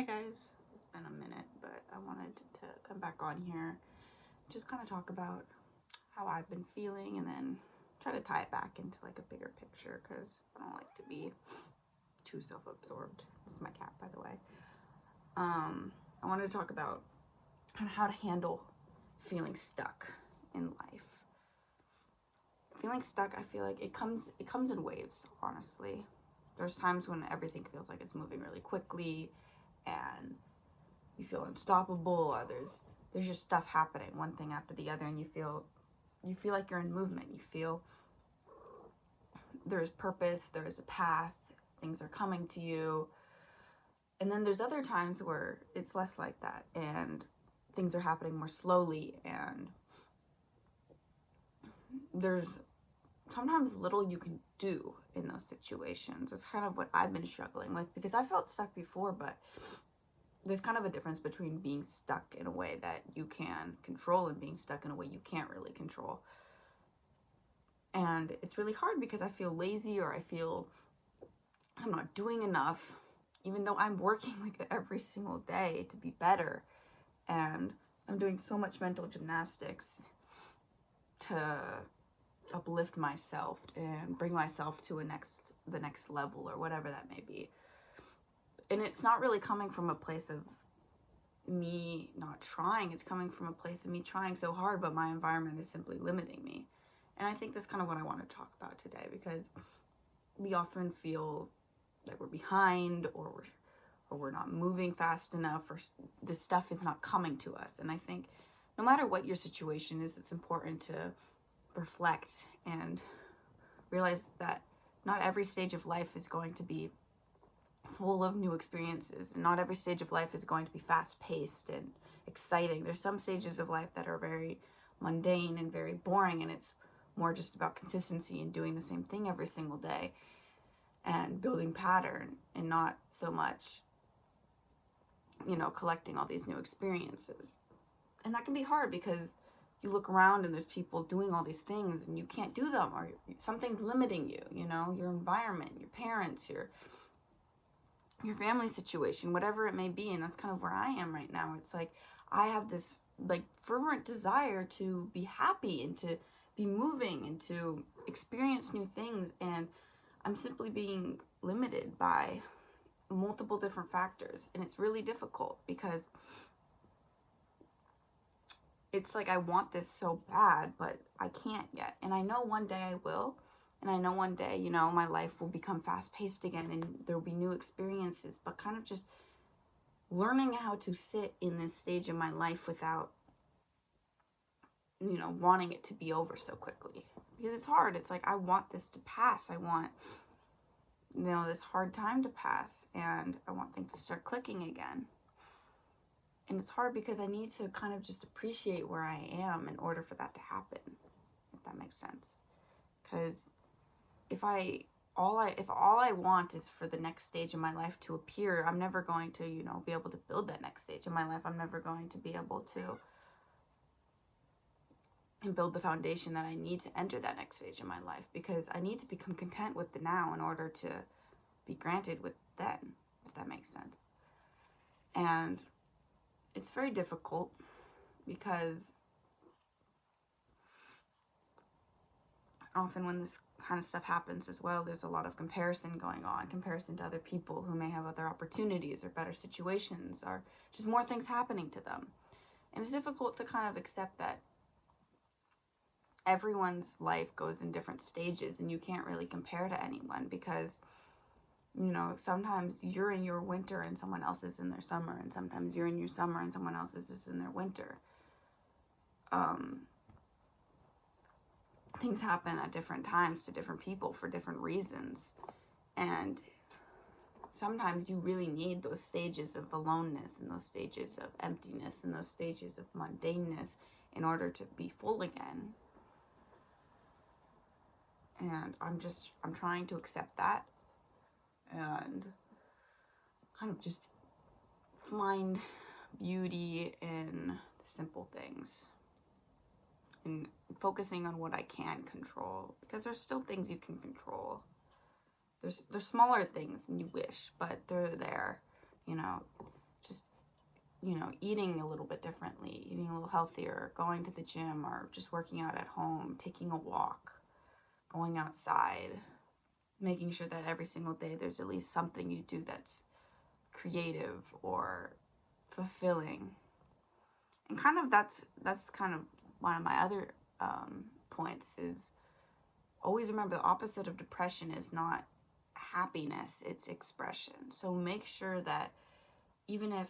Hi guys, it's been a minute, but I wanted to come back on here, just kind of talk about how I've been feeling and then try to tie it back into like a bigger picture because I don't like to be too self-absorbed. This is my cat, by the way. I wanted to talk about how to handle feeling stuck in life. Feeling stuck, I feel like it comes in waves, honestly. There's times when everything feels like it's moving really quickly and you feel unstoppable. Others, there's just stuff happening, one thing after the other, and you feel like you're in movement. You feel there's purpose, there's a path, things are coming to you. And then there's other times where it's less like that and things are happening more slowly, and there's sometimes little you can do in those situations. It's kind of what I've been struggling with because I felt stuck before, but there's kind of a difference between being stuck in a way that you can control and being stuck in a way you can't really control. And it's really hard because I feel lazy or I feel I'm not doing enough, even though I'm working like every single day to be better. And I'm doing so much mental gymnastics to uplift myself and bring myself to the next level or whatever that may be. And it's not really coming from a place of me not trying. It's coming from a place of me trying so hard, but my environment is simply limiting me. And I think that's kind of what I want to talk about today, because we often feel that we're behind or we're not moving fast enough, or the stuff is not coming to us. And I think no matter what your situation is, it's important to reflect and realize that not every stage of life is going to be full of new experiences, and not every stage of life is going to be fast-paced and exciting. There's some stages of life that are very mundane and very boring, and it's more just about consistency and doing the same thing every single day and building pattern, and not so much, collecting all these new experiences. And that can be hard because you look around and there's people doing all these things and you can't do them, or something's limiting you, your environment, your parents, your family situation, whatever it may be. And that's kind of where I am right now. It's like I have this like fervent desire to be happy and to be moving and to experience new things, and I'm simply being limited by multiple different factors. And it's really difficult because it's like I want this so bad, but I can't yet. And I know one day I will. And I know one day, my life will become fast-paced again and there will be new experiences, but kind of just learning how to sit in this stage of my life without, wanting it to be over so quickly. Because it's hard. It's like I want this to pass. I want, this hard time to pass, and I want things to start clicking again. And it's hard because I need to kind of just appreciate where I am in order for that to happen, if that makes sense. Because if all I want is for the next stage of my life to appear, I'm never going to, be able to build that next stage of my life. I'm never going to be able to and build the foundation that I need to enter that next stage of my life, because I need to become content with the now in order to be granted with then, if that makes sense. And it's very difficult because often when this kind of stuff happens as well, there's a lot of comparison going on, comparison to other people who may have other opportunities or better situations, or just more things happening to them. And it's difficult to kind of accept that everyone's life goes in different stages and you can't really compare to anyone, because sometimes you're in your winter and someone else is in their summer, and sometimes you're in your summer and someone else is in their winter. Things happen at different times to different people for different reasons, and sometimes you really need those stages of aloneness and those stages of emptiness and those stages of mundaneness in order to be full again. And I'm trying to accept that and kind of just find beauty in the simple things and focusing on what I can control, because there's still things you can control. There's smaller things than you wish, but they're there. you know, eating a little bit differently, eating a little healthier, going to the gym, or just working out at home, taking a walk, going outside, making sure that every single day there's at least something you do that's creative or fulfilling. And kind of that's kind of one of my other points is always remember the opposite of depression is not happiness, it's expression. So make sure that even if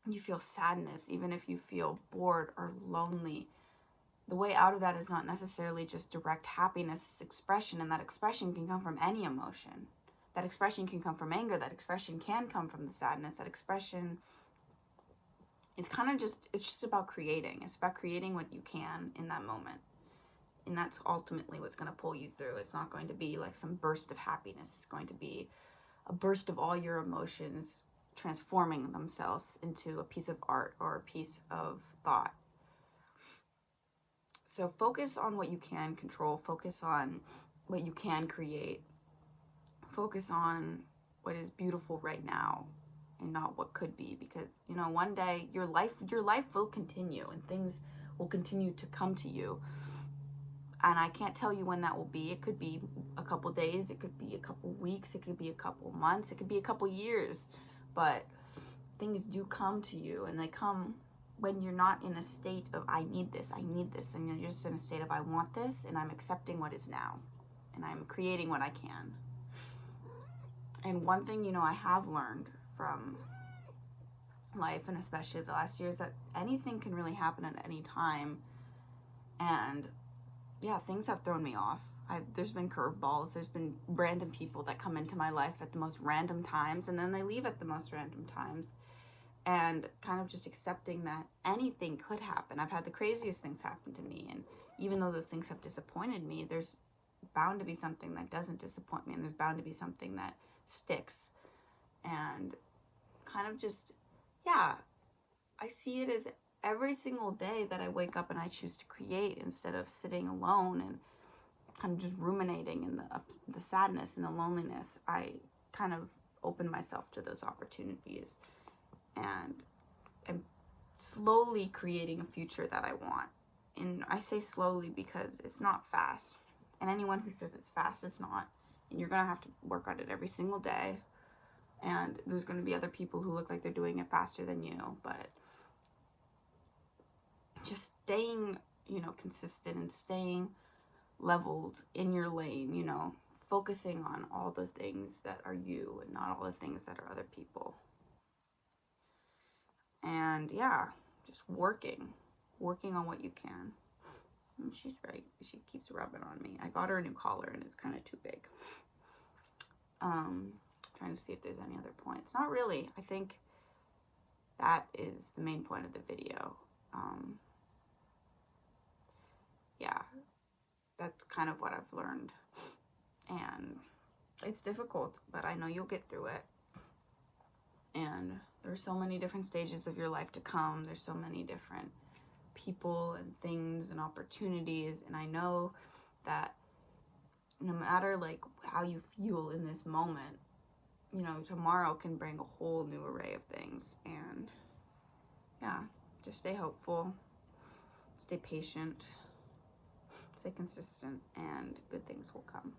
you feel sadness, even if you feel bored or lonely, the way out of that is not necessarily just direct happiness, it's expression, and that expression can come from any emotion. That expression can come from anger, that expression can come from the sadness, that expression, it's just about creating. It's about creating what you can in that moment. And that's ultimately what's going to pull you through. It's not going to be like some burst of happiness. It's going to be a burst of all your emotions transforming themselves into a piece of art or a piece of thought. So focus on what you can control. Focus on what you can create. Focus on what is beautiful right now and not what could be, because, you know, one day your life will continue and things will continue to come to you. And I can't tell you when that will be. It could be a couple days, it could be a couple weeks, it could be a couple months, it could be a couple years. But things do come to you, and they come when you're not in a state of I need this, and you're just in a state of I want this, and I'm accepting what is now, and I'm creating what I can. And one thing, you know, I have learned from life, and especially the last year, is that anything can really happen at any time. And yeah, things have thrown me off. There's been curveballs. There's been random people that come into my life at the most random times, and then they leave at the most random times. And kind of just accepting that anything could happen. I've had the craziest things happen to me, and even though those things have disappointed me, there's bound to be something that doesn't disappoint me, and there's bound to be something that sticks. And kind of just, yeah, I see it as every single day that I wake up and I choose to create instead of sitting alone and kind of just ruminating in the sadness and the loneliness. I kind of open myself to those opportunities and am slowly creating a future that I want. And I say slowly because it's not fast. And anyone who says it's fast, it's not. And you're going to have to work on it every single day. And there's going to be other people who look like they're doing it faster than you. But just staying, you know, consistent and staying leveled in your lane, you know, focusing on all the things that are you and not all the things that are other people. And yeah, just working on what you can. And she's right. She keeps rubbing on me. I got her a new collar and it's kind of too big. Trying to see if there's any other points. Not really. I think that is the main point of the video. Yeah, that's kind of what I've learned. And it's difficult, but I know you'll get through it. And there's so many different stages of your life to come. There's so many different people and things and opportunities. And I know that no matter like how you feel in this moment, you know, tomorrow can bring a whole new array of things. And yeah, just stay hopeful, stay patient, stay consistent, and good things will come.